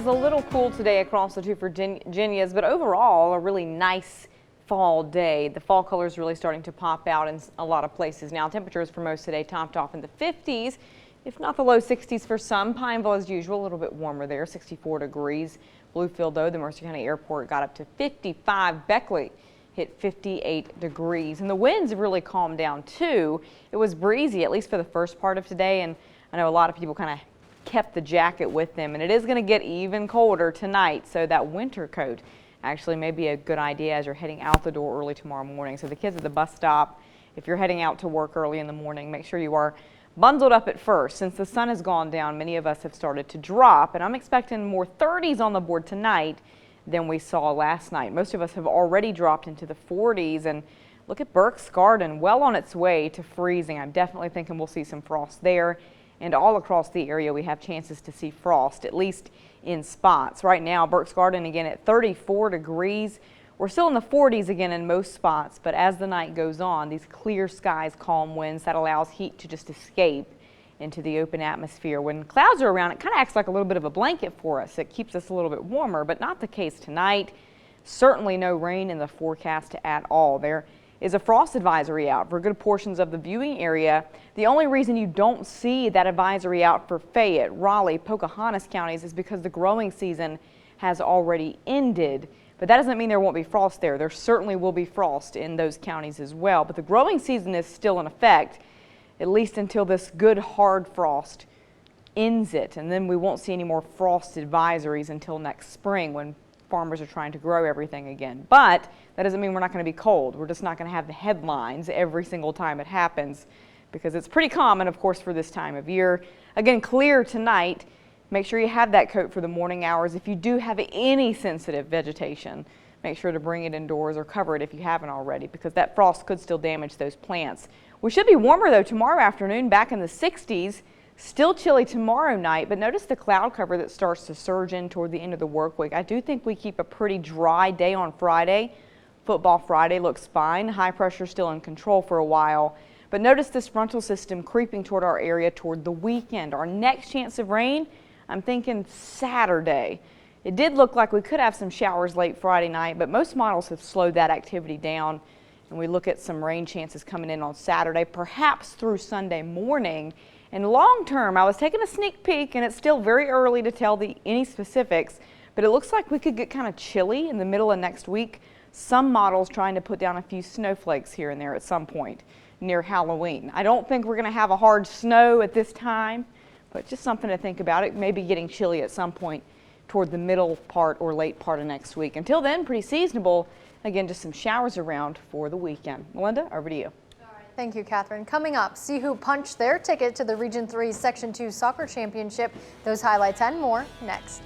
was a little cool today across the two Virginias, but overall a really nice fall day. The fall colors really starting to pop out in a lot of places now. Temperatures for most today topped off in the 50s, if not the low 60s for some. Pineville as usual, a little bit warmer there, 64 degrees. Bluefield though, the Mercer County Airport got up to 55. Beckley hit 58 degrees, and the winds have really calmed down too. It was breezy, at least for the first part of today, and I know a lot of people kind of kept the jacket with them, and it is going to get even colder tonight, so that winter coat actually may be a good idea as you're heading out the door early tomorrow morning. So the kids at the bus stop, if you're heading out to work early in the morning, make sure you are bundled up at first. Since the sun has gone down, many of us have started to drop, and I'm expecting more 30s on the board tonight than we saw last night. Most of us have already dropped into the 40s, and look at Burke's Garden, well on its way to freezing. I'm definitely thinking we'll see some frost there. And all across the area, we have chances to see frost, at least in spots. Right now, Burke's Garden again at 34 degrees. We're still in the 40s again in most spots, but as the night goes on, these clear skies, calm winds, that allows heat to just escape into the open atmosphere. When clouds are around, it kind of acts like a little bit of a blanket for us. It keeps us a little bit warmer, but not the case tonight. Certainly no rain in the forecast at all. There is a frost advisory out for good portions of the viewing area. The only reason you don't see that advisory out for Fayette, Raleigh, Pocahontas counties is because the growing season has already ended. But that doesn't mean there won't be frost there. There certainly will be frost in those counties as well. But the growing season is still in effect, at least until this good hard frost ends it. And then we won't see any more frost advisories until next spring when farmers are trying to grow everything again. But that doesn't mean we're not going to be cold. We're just not going to have the headlines every single time it happens, because it's pretty common, of course, for this time of year. Again, clear tonight. Make sure you have that coat for the morning hours. If you do have any sensitive vegetation, make sure to bring it indoors or cover it if you haven't already, because that frost could still damage those plants. We should be warmer though tomorrow afternoon, back in the 60s. Still chilly tomorrow night, but notice the cloud cover that starts to surge in toward the end of the work week. I do think we keep a pretty dry day on Friday. Football Friday looks fine. High pressure still in control for a while. But notice this frontal system creeping toward our area toward the weekend. Our next chance of rain, I'm thinking Saturday. It did look like we could have some showers late Friday night, but most models have slowed that activity down. And we look at some rain chances coming in on Saturday, perhaps through Sunday morning. And long term, I was taking a sneak peek, and it's still very early to tell any specifics, but it looks like we could get kind of chilly in the middle of next week. Some models trying to put down a few snowflakes here and there at some point near Halloween. I don't think we're going to have a hard snow at this time, but just something to think about. It may be getting chilly at some point toward the middle part or late part of next week. Until then, pretty seasonable. Again, just some showers around for the weekend. Melinda, over to you. Thank you, Catherine. Coming up, see who punched their ticket to the Region 3 Section 2 Soccer Championship. Those highlights and more next.